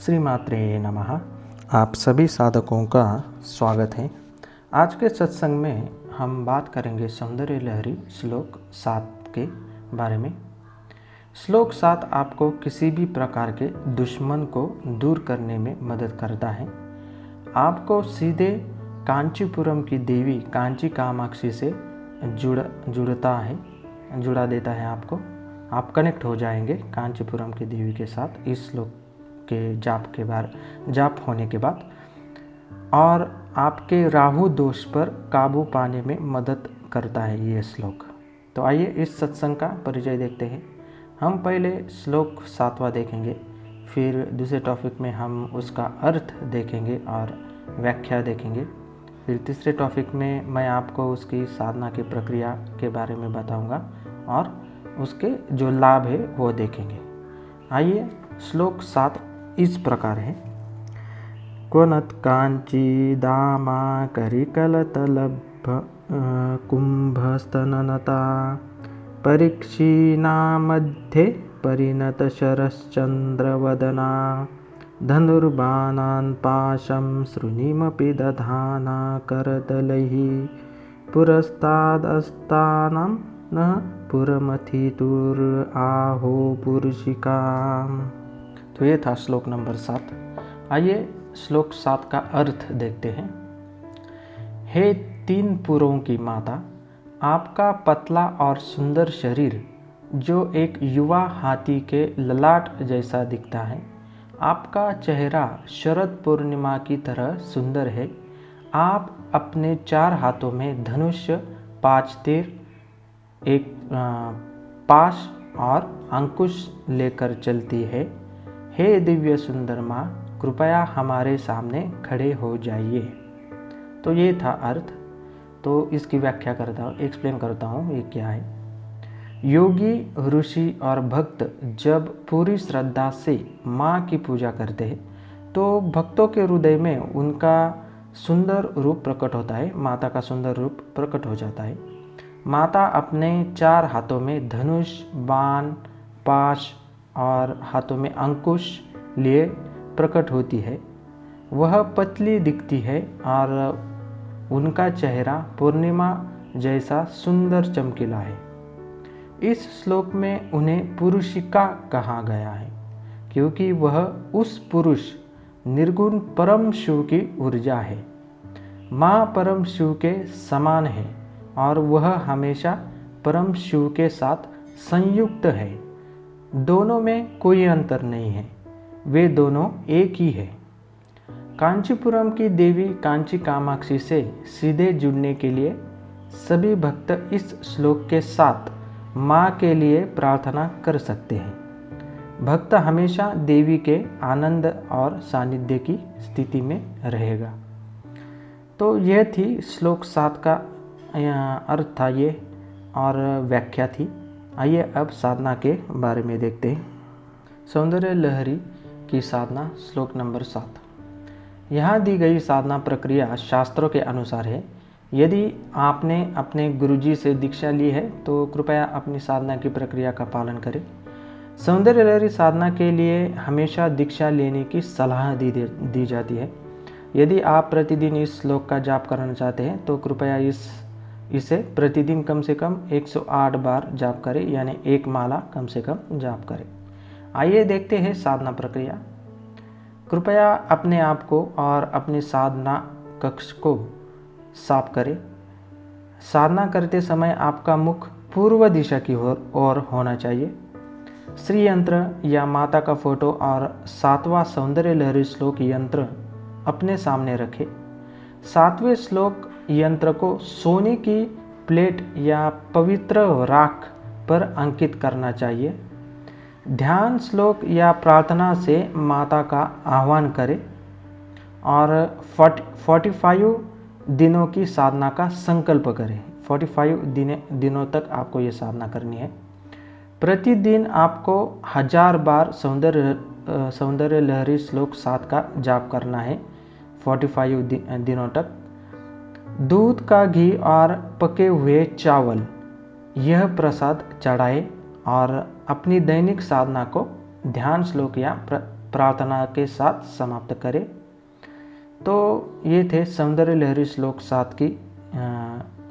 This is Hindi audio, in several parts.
श्रीमात्रे नमः। आप सभी साधकों का स्वागत है। आज के सत्संग में हम बात करेंगे सौंदर्य लहरी श्लोक 7 के बारे में। श्लोक 7 आपको किसी भी प्रकार के दुश्मन को दूर करने में मदद करता है। आपको सीधे कांचीपुरम की देवी कांची कामाक्षी से जुड़ा देता है। आप कनेक्ट हो जाएंगे कांचीपुरम की देवी के साथ इस श्लोक के जाप होने के बाद, और आपके राहु दोष पर काबू पाने में मदद करता है ये श्लोक। तो आइए इस सत्संग का परिचय देखते हैं। हम पहले श्लोक 7वां देखेंगे, फिर दूसरे टॉपिक में हम उसका अर्थ देखेंगे और व्याख्या देखेंगे, फिर तीसरे टॉपिक में मैं आपको उसकी साधना की प्रक्रिया के बारे में बताऊंगा और उसके जो लाभ है वो देखेंगे। आइए, श्लोक 7 इस प्रकार है। क्वनत कांची दामा करिकलतलभ कुंभस्तननता परीक्षीणा मध्ये परिणत शरश्चंद्रवदना धनुर्बाणान् पाशं श्रुणिमपि दधाना करतलैः पुरस्तादस्तानां न पुरमथितुराहो पुरुषिकाम्। तो ये था श्लोक नंबर 7। आइए श्लोक 7 का अर्थ देखते हैं। हे 3 पुरों की माता, आपका पतला और सुंदर शरीर जो एक युवा हाथी के ललाट जैसा दिखता है, आपका चेहरा शरद पूर्णिमा की तरह सुंदर है। आप अपने 4 हाथों में धनुष, 5 तीर, एक पाश और अंकुश लेकर चलती है। हे दिव्य सुंदर माँ, कृपया हमारे सामने खड़े हो जाइए। तो ये था अर्थ। तो इसकी व्याख्या एक्सप्लेन करता हूँ ये क्या है। योगी, ऋषि और भक्त जब पूरी श्रद्धा से माँ की पूजा करते हैं तो भक्तों के हृदय में उनका सुंदर रूप प्रकट होता है, माता का सुंदर रूप प्रकट हो जाता है। माता अपने 4 हाथों में धनुष, बाण, पाश और हाथों में अंकुश लिए प्रकट होती है। वह पतली दिखती है और उनका चेहरा पूर्णिमा जैसा सुंदर चमकीला है। इस श्लोक में उन्हें पुरुषिका कहा गया है क्योंकि वह उस पुरुष निर्गुण परम शिव की ऊर्जा है। माँ परम शिव के समान है और वह हमेशा परम शिव के साथ संयुक्त है। दोनों में कोई अंतर नहीं है, वे दोनों एक ही है। कांचीपुरम की देवी कांची कामाक्षी से सीधे जुड़ने के लिए सभी भक्त इस श्लोक के साथ माँ के लिए प्रार्थना कर सकते हैं। भक्त हमेशा देवी के आनंद और सानिध्य की स्थिति में रहेगा। तो यह थी श्लोक 7 का अर्थ था ये और व्याख्या थी। आइए अब साधना के बारे में देखते हैं। सौंदर्य लहरी की साधना श्लोक नंबर 7। यहाँ दी गई साधना प्रक्रिया शास्त्रों के अनुसार है। यदि आपने अपने गुरुजी से दीक्षा ली है तो कृपया अपनी साधना की प्रक्रिया का पालन करें। सौंदर्य लहरी साधना के लिए हमेशा दीक्षा लेने की सलाह दी जाती है। यदि आप प्रतिदिन इस श्लोक का जाप करना चाहते हैं तो कृपया इसे प्रतिदिन कम से कम 108 बार जाप करें, यानी 1 माला कम से कम जाप करें। आइए देखते हैं साधना प्रक्रिया। कृपया अपने आप को और अपने साधना कक्ष को साफ करें। साधना करते समय आपका मुख पूर्व दिशा की ओर होना चाहिए। श्री यंत्र या माता का फोटो और 7वां सौंदर्य लहरी श्लोक यंत्र अपने सामने रखें। 7वें श्लोक यंत्र को सोने की प्लेट या पवित्र राख पर अंकित करना चाहिए। ध्यान श्लोक या प्रार्थना से माता का आह्वान करें और 45 दिनों की साधना का संकल्प करें। 45 दिनों तक आपको ये साधना करनी है। प्रतिदिन आपको 1000 बार सौंदर्य लहरी श्लोक 7 का जाप करना है 45 दिनों तक। दूध का घी और पके हुए चावल यह प्रसाद चढ़ाए और अपनी दैनिक साधना को ध्यान श्लोक या प्रार्थना के साथ समाप्त करें। तो ये थे सौंदर्य लहरी श्लोक 7 की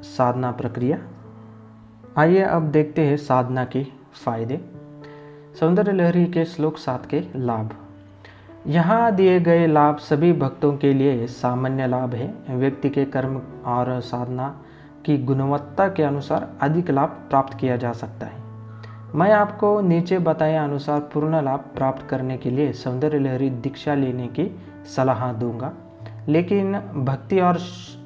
साधना प्रक्रिया। आइए अब देखते हैं साधना के फायदे। सौंदर्य लहरी के श्लोक 7 के लाभ। यहाँ दिए गए लाभ सभी भक्तों के लिए सामान्य लाभ है। व्यक्ति के कर्म और साधना की गुणवत्ता के अनुसार अधिक लाभ प्राप्त किया जा सकता है। मैं आपको नीचे बताए अनुसार पूर्ण लाभ प्राप्त करने के लिए सौंदर्य लहरी दीक्षा लेने की सलाह दूंगा, लेकिन भक्ति और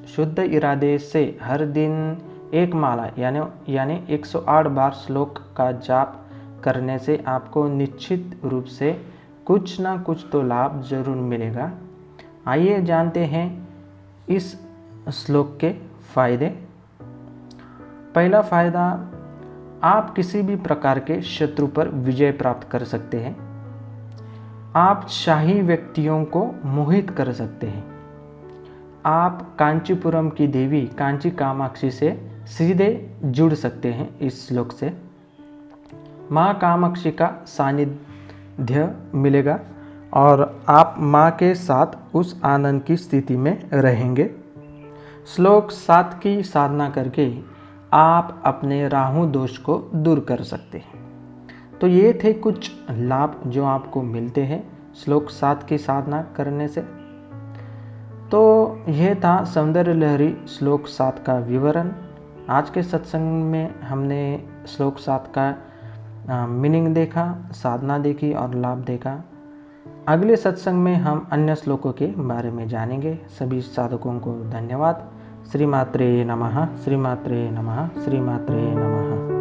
शुद्ध इरादे से हर दिन एक माला यानी 108 बार श्लोक का जाप करने से आपको निश्चित रूप से कुछ ना कुछ तो लाभ जरूर मिलेगा। आइए जानते हैं इस श्लोक के फायदे। पहला फायदा, आप किसी भी प्रकार के शत्रु पर विजय प्राप्त कर सकते हैं। आप शाही व्यक्तियों को मोहित कर सकते हैं। आप कांचीपुरम की देवी कांची कामाक्षी से सीधे जुड़ सकते हैं। इस श्लोक से माँ कामाक्षी का सानिध्य मिलेगा और आप माँ के साथ उस आनंद की स्थिति में रहेंगे। श्लोक 7 की साधना करके आप अपने राहु दोष को दूर कर सकते हैं। तो ये थे कुछ लाभ जो आपको मिलते हैं श्लोक 7 की साधना करने से। तो यह था सौंदर्य लहरी श्लोक 7 का विवरण। आज के सत्संग में हमने श्लोक 7 का मीनिंग देखा, साधना देखी और लाभ देखा। अगले सत्संग में हम अन्य श्लोकों के बारे में जानेंगे। सभी साधकों को धन्यवाद। श्रीमात्रे नमः, श्रीमात्रे नमः, श्रीमात्रे नमः।